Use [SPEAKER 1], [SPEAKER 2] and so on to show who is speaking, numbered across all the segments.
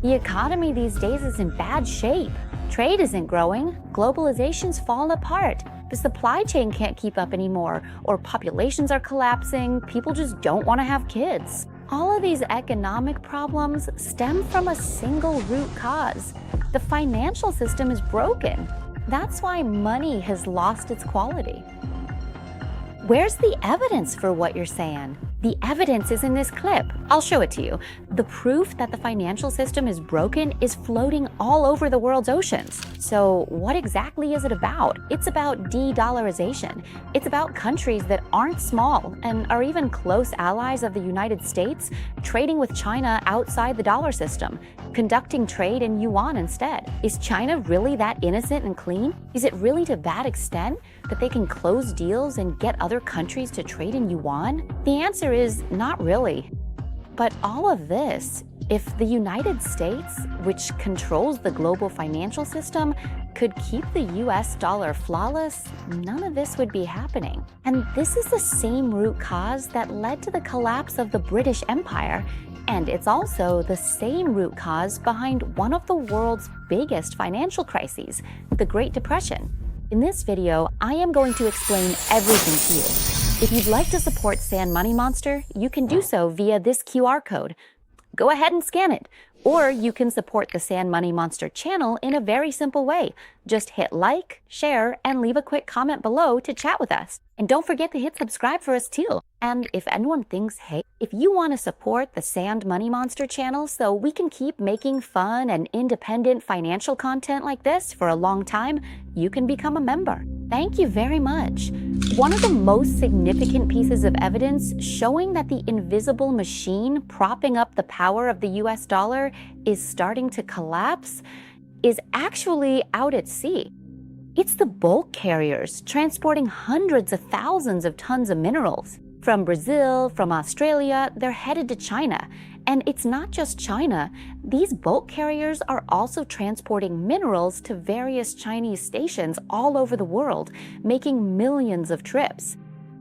[SPEAKER 1] The economy these days is in bad shape. Trade isn't growing, globalization's fallen apart, the supply chain can't keep up anymore, or populations are collapsing, people just don't want to have kids. All of these economic problems stem from a single root cause. The financial system is broken. That's why money has lost its quality. Where's the evidence for what you're saying? The evidence is in this clip. I'll show it to you. The proof that the financial system is broken is floating all over the world's oceans. So what exactly is it about? It's about de-dollarization. It's about countries that aren't small and are even close allies of the United States trading with China outside the dollar system, conducting trade in yuan instead. Is China really that innocent and clean? Is it really to that extent that they can close deals and get other countries to trade in yuan? The answer is not really. But all of this, if the United States, which controls the global financial system, could keep the US dollar flawless, none of this would be happening. And this is the same root cause that led to the collapse of the British Empire. And it's also the same root cause behind one of the world's biggest financial crises, the Great Depression. In this video, I am going to explain everything to you. If you'd like to support Sand Money Monster, you can do so via this QR code. Go ahead and scan it. Or you can support the Sand Money Monster channel in a very simple way. Just hit like, share, and leave a quick comment below to chat with us. And don't forget to hit subscribe for us too. And if anyone thinks, hey, if you want to support the Sand Money Monster channel so we can keep making fun and independent financial content like this for a long time, you can become a member. Thank you very much. One of the most significant pieces of evidence showing that the invisible machine propping up the power of the US dollar is starting to collapse is actually out at sea. It's the bulk carriers transporting hundreds of thousands of tons of minerals. From Brazil, from Australia, they're headed to China. And it's not just China. These bulk carriers are also transporting minerals to various Chinese stations all over the world, making millions of trips.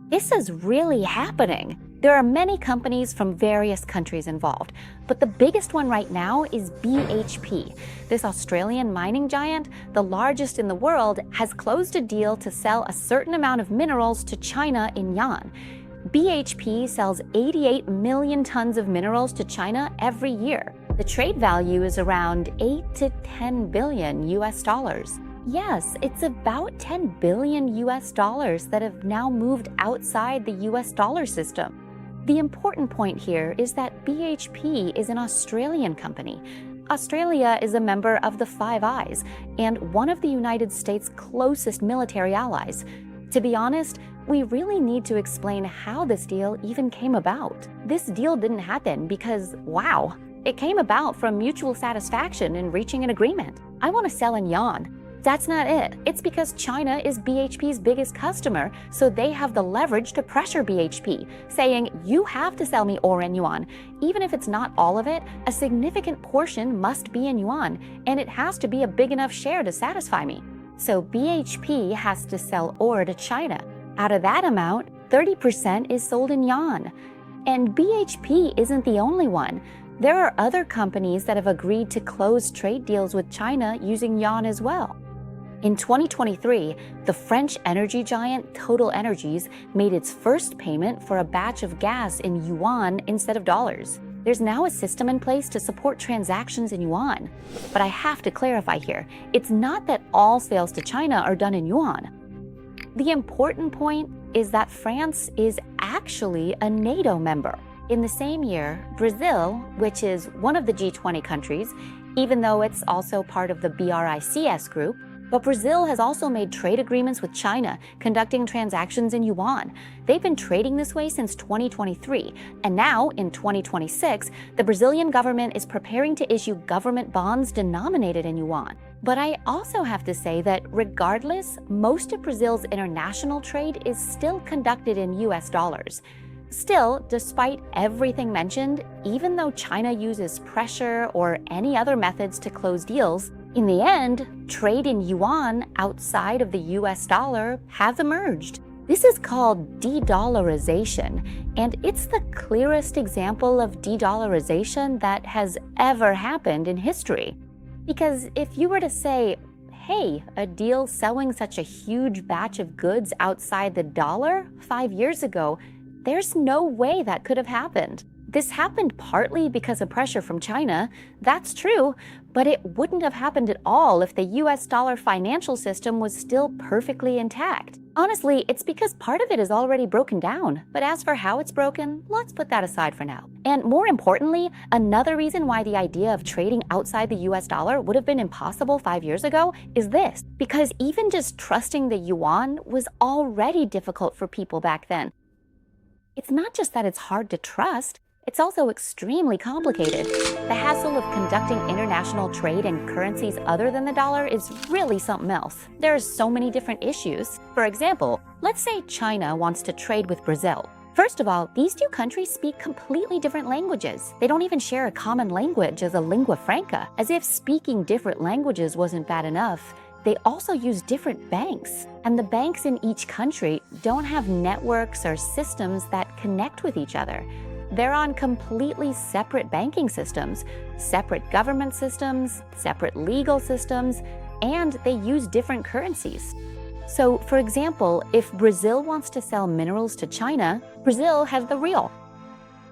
[SPEAKER 1] This is really happening. There are many companies from various countries involved, but the biggest one right now is BHP. This Australian mining giant, the largest in the world, has closed a deal to sell a certain amount of minerals to China in yuan. BHP sells 88 million tons of minerals to China every year. The trade value is around 8 to 10 billion US dollars. Yes, it's about 10 billion US dollars that have now moved outside the US dollar system. The important point here is that BHP is an Australian company. Australia is a member of the Five Eyes and one of the United States' closest military allies. To be honest, we really need to explain how this deal even came about. This deal didn't happen because, wow, it came about from mutual satisfaction in reaching an agreement. I want to sell in yuan. That's not it. It's because China is BHP's biggest customer, so they have the leverage to pressure BHP, saying, you have to sell me ore in yuan. Even if it's not all of it, a significant portion must be in yuan, and it has to be a big enough share to satisfy me. So BHP has to sell ore to China. Out of that amount, 30% is sold in yuan. And BHP isn't the only one. There are other companies that have agreed to close trade deals with China using yuan as well. In 2023, the French energy giant Total Energies made its first payment for a batch of gas in yuan instead of dollars. There's now a system in place to support transactions in yuan. But I have to clarify here, it's not that all sales to China are done in yuan. The important point is that France is actually a NATO member. In the same year, Brazil, which is one of the G20 countries, even though it's also part of the BRICS group, but Brazil has also made trade agreements with China, conducting transactions in yuan. They've been trading this way since 2023, and now, in 2026, the Brazilian government is preparing to issue government bonds denominated in yuan. But I also have to say that regardless, most of Brazil's international trade is still conducted in US dollars. Still, despite everything mentioned, even though China uses pressure or any other methods to close deals, in the end, trade in yuan outside of the US dollar have emerged. This is called de-dollarization, and it's the clearest example of de-dollarization that has ever happened in history. Because if you were to say, hey, a deal selling such a huge batch of goods outside the dollar 5 years ago, there's no way that could have happened. This happened partly because of pressure from China, that's true, but it wouldn't have happened at all if the US dollar financial system was still perfectly intact. Honestly, it's because part of it is already broken down, but as for how it's broken, let's put that aside for now. And more importantly, another reason why the idea of trading outside the US dollar would have been impossible 5 years ago is this, because even just trusting the yuan was already difficult for people back then. It's not just that it's hard to trust, it's also extremely complicated. The hassle of conducting international trade in currencies other than the dollar is really something else. There are so many different issues. For example, let's say China wants to trade with Brazil. First of all, these two countries speak completely different languages. They don't even share a common language as a lingua franca. As if speaking different languages wasn't bad enough, they also use different banks. And the banks in each country don't have networks or systems that connect with each other. They're on completely separate banking systems, separate government systems, separate legal systems, and they use different currencies. So, for example, if Brazil wants to sell minerals to China, Brazil has the real.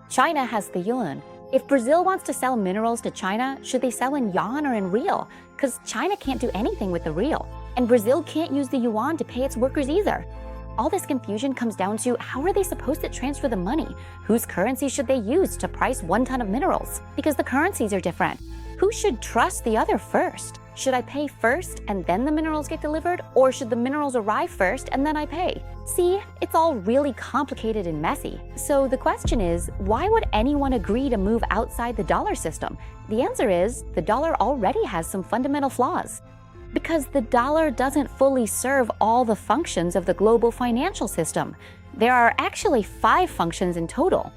[SPEAKER 1] China has the yuan. If Brazil wants to sell minerals to China, should they sell in yuan or in real? Because China can't do anything with the real. And Brazil can't use the yuan to pay its workers either. All this confusion comes down to how are they supposed to transfer the money? Whose currency should they use to price 1 ton of minerals? Because the currencies are different. Who should trust the other first? Should I pay first and then the minerals get delivered? Or should the minerals arrive first and then I pay? See, it's all really complicated and messy. So the question is, why would anyone agree to move outside the dollar system? The answer is, the dollar already has some fundamental flaws. Because the dollar doesn't fully serve all the functions of the global financial system. There are actually 5 functions in total.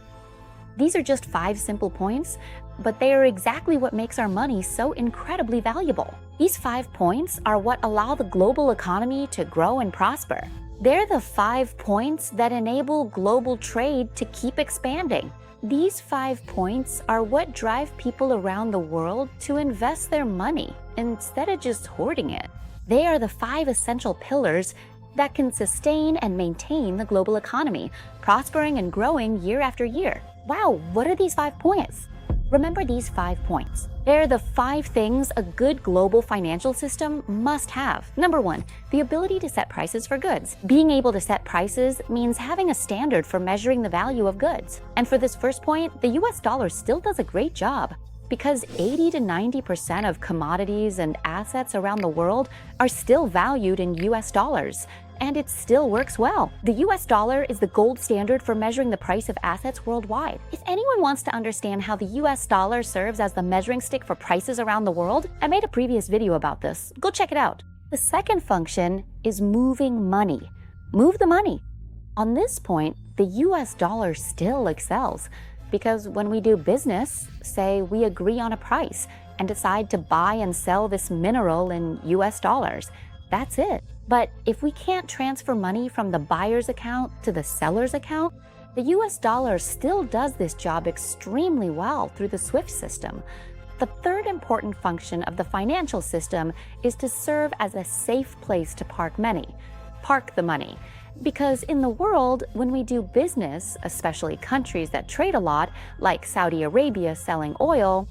[SPEAKER 1] These are just 5 simple points, but they are exactly what makes our money so incredibly valuable. These 5 points are what allow the global economy to grow and prosper. They're the 5 points that enable global trade to keep expanding. These 5 points are what drive people around the world to invest their money instead of just hoarding it. They are the 5 essential pillars that can sustain and maintain the global economy, prospering and growing year after year. Wow, what are these 5 points? Remember these 5 points. They're the 5 things a good global financial system must have. Number 1, the ability to set prices for goods. Being able to set prices means having a standard for measuring the value of goods. And for this first point, the US dollar still does a great job. Because 80 to 90% of commodities and assets around the world are still valued in US dollars. And it still works well. The US dollar is the gold standard for measuring the price of assets worldwide. If anyone wants to understand how the US dollar serves as the measuring stick for prices around the world, I made a previous video about this. Go check it out. The second function is moving money. Move the money. On this point, the US dollar still excels because when we do business, say we agree on a price and decide to buy and sell this mineral in US dollars, that's it. But if we can't transfer money from the buyer's account to the seller's account, the US dollar still does this job extremely well through the SWIFT system. The third important function of the financial system is to serve as a safe place to park money. Park the money. Because in the world, when we do business, especially countries that trade a lot, like Saudi Arabia selling oil,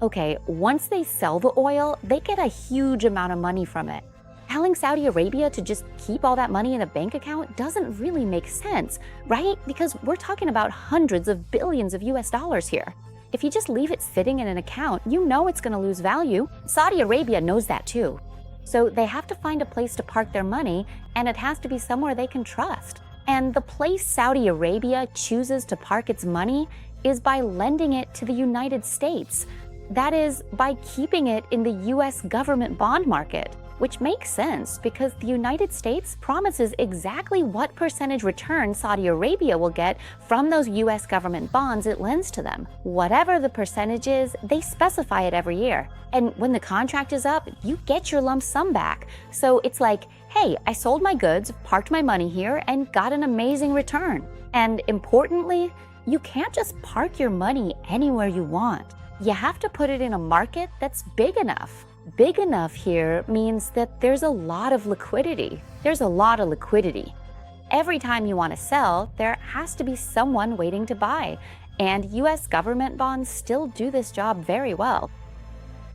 [SPEAKER 1] okay, once they sell the oil, they get a huge amount of money from it. Telling Saudi Arabia to just keep all that money in a bank account doesn't really make sense, right? Because we're talking about hundreds of billions of US dollars here. If you just leave it sitting in an account, you know it's going to lose value. Saudi Arabia knows that too. So they have to find a place to park their money, and it has to be somewhere they can trust. And the place Saudi Arabia chooses to park its money is by lending it to the United States. That is, by keeping it in the US government bond market. which makes sense because the United States promises exactly what percentage return Saudi Arabia will get from those US government bonds it lends to them. Whatever the percentage is, they specify it every year. And when the contract is up, you get your lump sum back. So it's like, hey, I sold my goods, parked my money here, and got an amazing return. And importantly, you can't just park your money anywhere you want. You have to put it in a market that's big enough. Big enough here means that there's a lot of liquidity. Every time you want to sell, there has to be someone waiting to buy. And US government bonds still do this job very well.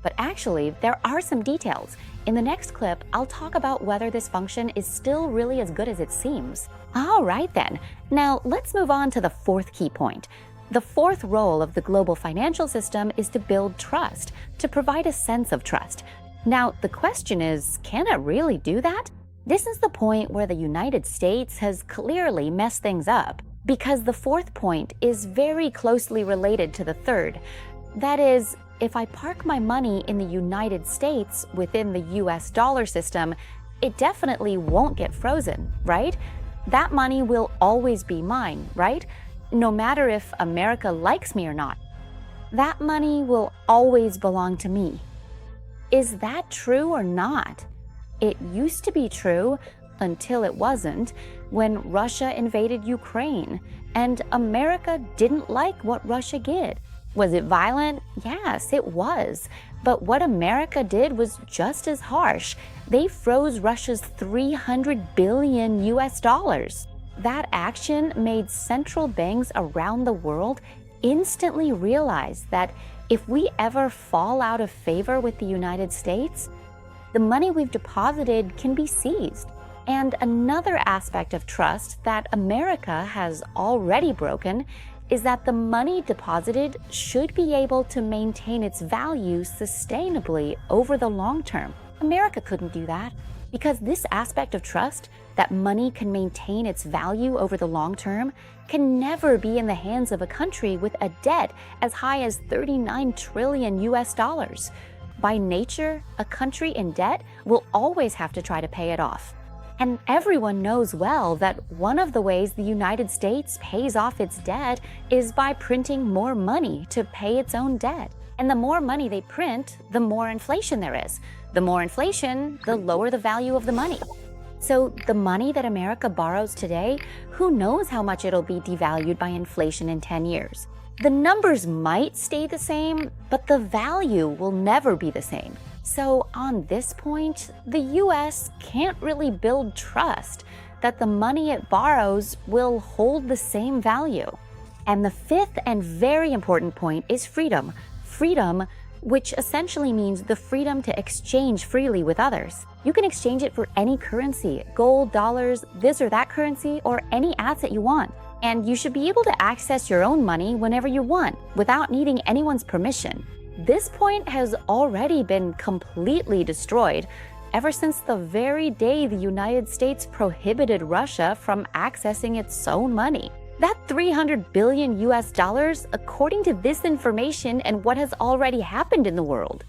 [SPEAKER 1] But actually, there are some details. In the next clip, I'll talk about whether this function is still really as good as it seems. All right then. Now let's move on to the fourth key point. The fourth role of the global financial system is to build trust, to provide a sense of trust. Now, the question is, can it really do that? This is the point where the United States has clearly messed things up, because the fourth point is very closely related to the third. That is, if I park my money in the United States within the US dollar system, it definitely won't get frozen, right? That money will always be mine, right? No matter if America likes me or not. That money will always belong to me. Is that true or not? It used to be true until it wasn't, when Russia invaded Ukraine, and America didn't like what Russia did. Was it violent? Yes, it was. But what America did was just as harsh. They froze Russia's $300 billion US. That action made central banks around the world instantly realize that if we ever fall out of favor with the United States, the money we've deposited can be seized. And another aspect of trust that America has already broken is that the money deposited should be able to maintain its value sustainably over the long term. America couldn't do that because this aspect of trust, that money can maintain its value over the long term, can never be in the hands of a country with a debt as high as $39 trillion US. By nature, a country in debt will always have to try to pay it off. And everyone knows well that one of the ways the United States pays off its debt is by printing more money to pay its own debt. And the more money they print, the more inflation there is. The more inflation, the lower the value of the money. So the money that America borrows today, who knows how much it'll be devalued by inflation in 10 years. The numbers might stay the same, but the value will never be the same. So on this point, the US can't really build trust that the money it borrows will hold the same value. And the fifth and very important point is freedom. Freedom, which essentially means the freedom to exchange freely with others. You can exchange it for any currency, gold, dollars, this or that currency, or any asset you want. And you should be able to access your own money whenever you want, without needing anyone's permission. This point has already been completely destroyed ever since the very day the United States prohibited Russia from accessing its own money. That $300 billion US, according to this information and what has already happened in the world.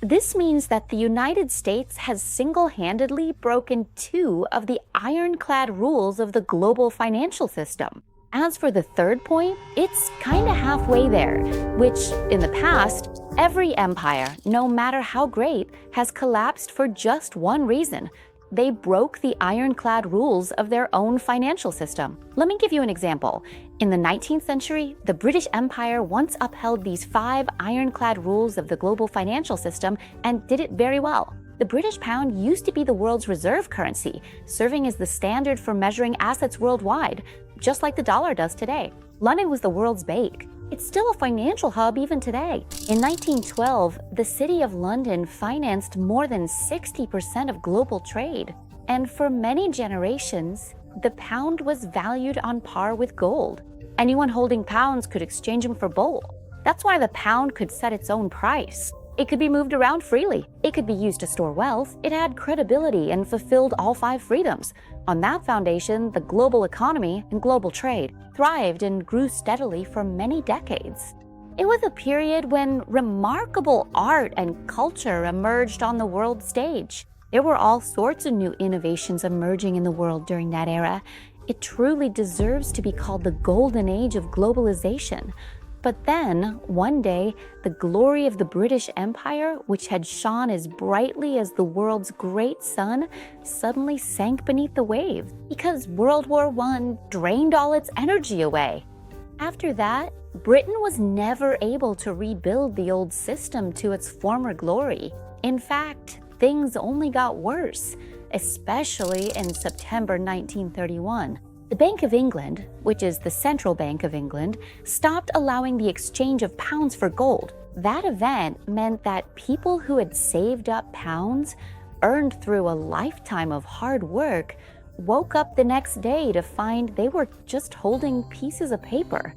[SPEAKER 1] This means that the United States has single-handedly broken two of the ironclad rules of the global financial system. As for the third point, it's kinda halfway there, which in the past, every empire, no matter how great, has collapsed for just one reason. They broke the ironclad rules of their own financial system. Let me give you an example. In the 19th century, the British Empire once upheld these 5 ironclad rules of the global financial system and did it very well. The British pound used to be the world's reserve currency, serving as the standard for measuring assets worldwide, just like the dollar does today. London was the world's bank. It's still a financial hub even today. In 1912, the City of London financed more than 60% of global trade. And for many generations, the pound was valued on par with gold. Anyone holding pounds could exchange them for gold. That's why the pound could set its own price. It could be moved around freely. It could be used to store wealth. It had credibility and fulfilled all 5 freedoms. On that foundation, the global economy and global trade thrived and grew steadily for many decades. It was a period when remarkable art and culture emerged on the world stage. There were all sorts of new innovations emerging in the world during that era. It truly deserves to be called the golden age of globalization. But then, one day, the glory of the British Empire, which had shone as brightly as the world's great sun, suddenly sank beneath the waves because World War I drained all its energy away. After that, Britain was never able to rebuild the old system to its former glory. In fact, things only got worse, especially in September 1931. The Bank of England, which is the central bank of England, stopped allowing the exchange of pounds for gold. That event meant that people who had saved up pounds, earned through a lifetime of hard work, woke up the next day to find they were just holding pieces of paper.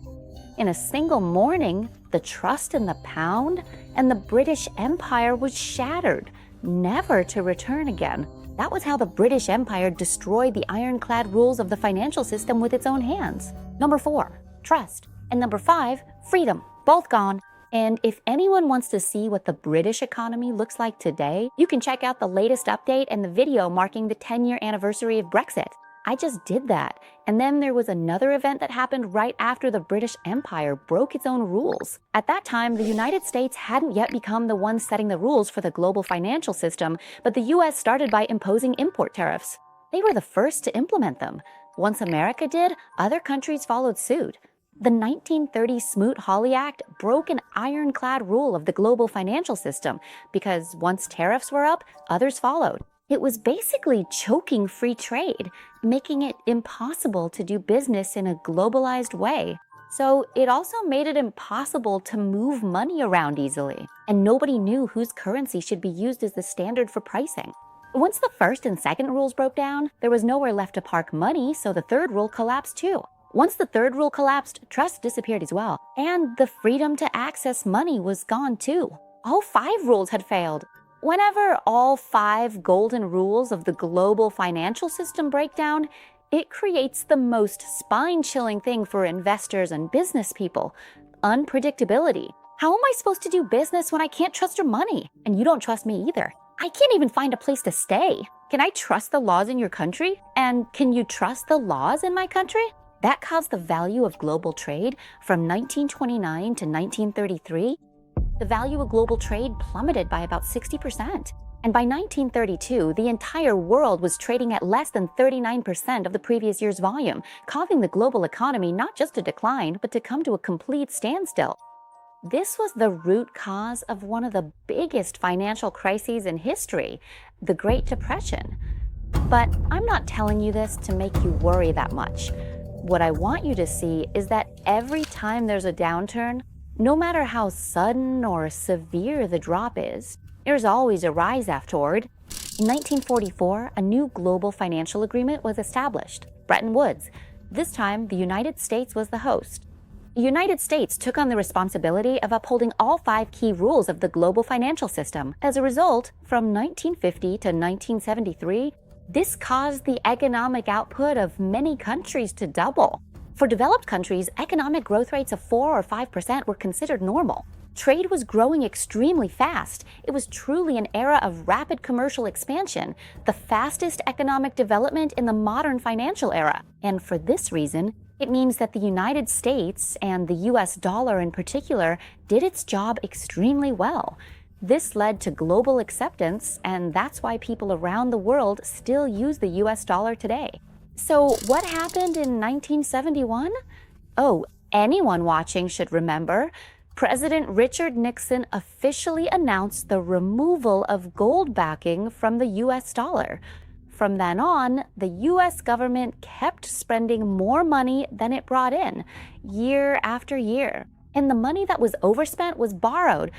[SPEAKER 1] In a single morning, the trust in the pound and the British Empire was shattered, never to return again. That was how the British Empire destroyed the ironclad rules of the financial system with its own hands. Number 4, trust. And number 5, freedom. Both gone. And if anyone wants to see what the British economy looks like today, you can check out the latest update and the video marking the 10-year anniversary of Brexit. I just did that. And then there was another event that happened right after the British Empire broke its own rules. At that time, the United States hadn't yet become the one setting the rules for the global financial system, but the US started by imposing import tariffs. They were the first to implement them. Once America did, other countries followed suit. The 1930 Smoot-Hawley Act broke an ironclad rule of the global financial system because once tariffs were up, others followed. It was basically choking free trade, making it impossible to do business in a globalized way. So it also made it impossible to move money around easily, and nobody knew whose currency should be used as the standard for pricing. Once the first and second rules broke down, there was nowhere left to park money, so the third rule collapsed too. Once the third rule collapsed, trust disappeared as well, and the freedom to access money was gone too. All 5 rules had failed. Whenever all 5 golden rules of the global financial system break down, it creates the most spine-chilling thing for investors and business people: unpredictability. How am I supposed to do business when I can't trust your money? And you don't trust me either. I can't even find a place to stay. Can I trust the laws in your country? And can you trust the laws in my country? That caused the value of global trade from 1929 to 1933. The value of global trade plummeted by about 60%. And by 1932, the entire world was trading at less than 39% of the previous year's volume, causing the global economy not just to decline, but to come to a complete standstill. This was the root cause of one of the biggest financial crises in history, the Great Depression. But I'm not telling you this to make you worry that much. What I want you to see is that every time there's a downturn, no matter how sudden or severe the drop is, there's always a rise afterward. In 1944, a new global financial agreement was established, Bretton Woods. This time, the United States was the host. The United States took on the responsibility of upholding all 5 key rules of the global financial system. As a result, from 1950 to 1973, this caused the economic output of many countries to double. For developed countries, economic growth rates of 4 or 5% were considered normal. Trade was growing extremely fast. It was truly an era of rapid commercial expansion, the fastest economic development in the modern financial era. And for this reason, it means that the United States, and the US dollar in particular, did its job extremely well. This led to global acceptance, and that's why people around the world still use the US dollar today. So what happened in 1971? Oh, anyone watching should remember. President Richard Nixon officially announced the removal of gold backing from the US dollar. From then on, the US government kept spending more money than it brought in, year after year. And the money that was overspent was borrowed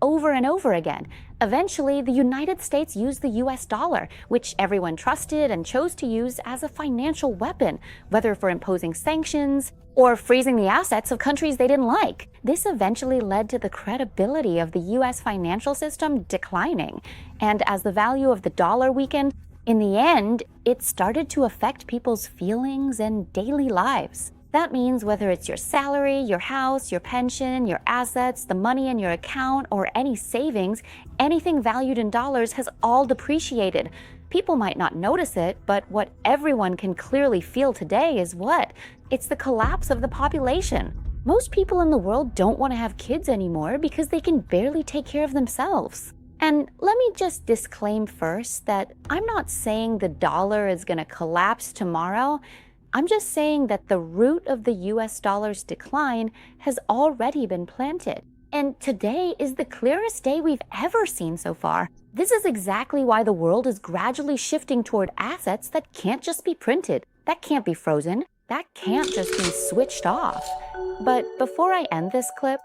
[SPEAKER 1] over and over again. Eventually, the United States used the US dollar, which everyone trusted and chose to use as a financial weapon, whether for imposing sanctions or freezing the assets of countries they didn't like. This eventually led to the credibility of the US financial system declining. And as the value of the dollar weakened, in the end, it started to affect people's feelings and daily lives. That means whether it's your salary, your house, your pension, your assets, the money in your account, or any savings, anything valued in dollars has all depreciated. People might not notice it, but what everyone can clearly feel today is what? It's the collapse of the population. Most people in the world don't want to have kids anymore because they can barely take care of themselves. And let me just disclaim first that I'm not saying the dollar is going to collapse tomorrow. I'm just saying that the root of the US dollar's decline has already been planted. And today is the clearest day we've ever seen so far. This is exactly why the world is gradually shifting toward assets that can't just be printed, that can't be frozen, that can't just be switched off. But before I end this clip,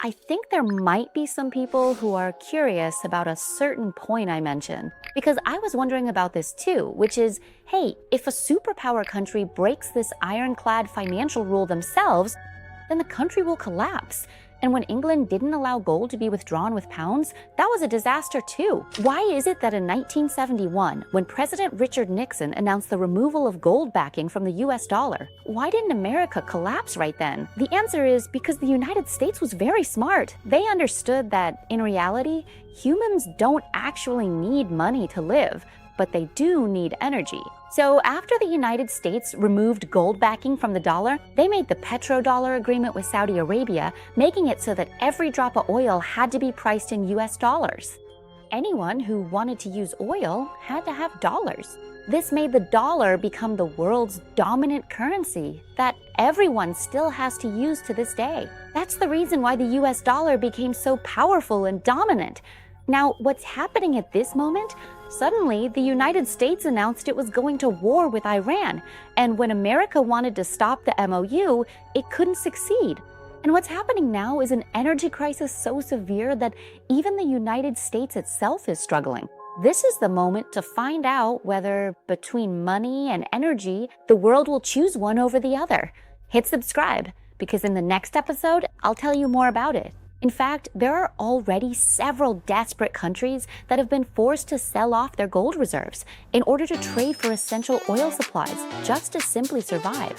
[SPEAKER 1] I think there might be some people who are curious about a certain point I mentioned. Because I was wondering about this too, which is, hey, if a superpower country breaks this ironclad financial rule themselves, then the country will collapse. And when England didn't allow gold to be withdrawn with pounds, that was a disaster too. Why is it that in 1971, when President Richard Nixon announced the removal of gold backing from the US dollar, why didn't America collapse right then? The answer is because the United States was very smart. They understood that, in reality, humans don't actually need money to live, but they do need energy. So after the United States removed gold backing from the dollar, they made the petrodollar agreement with Saudi Arabia, making it so that every drop of oil had to be priced in US dollars. Anyone who wanted to use oil had to have dollars. This made the dollar become the world's dominant currency that everyone still has to use to this day. That's the reason why the US dollar became so powerful and dominant. Now, what's happening at this moment? Suddenly, the United States announced it was going to war with Iran, and when America wanted to stop the MOU, it couldn't succeed. And what's happening now is an energy crisis so severe that even the United States itself is struggling. This is the moment to find out whether, between money and energy, the world will choose one over the other. Hit subscribe, because in the next episode, I'll tell you more about it. In fact, there are already several desperate countries that have been forced to sell off their gold reserves in order to trade for essential oil supplies just to simply survive.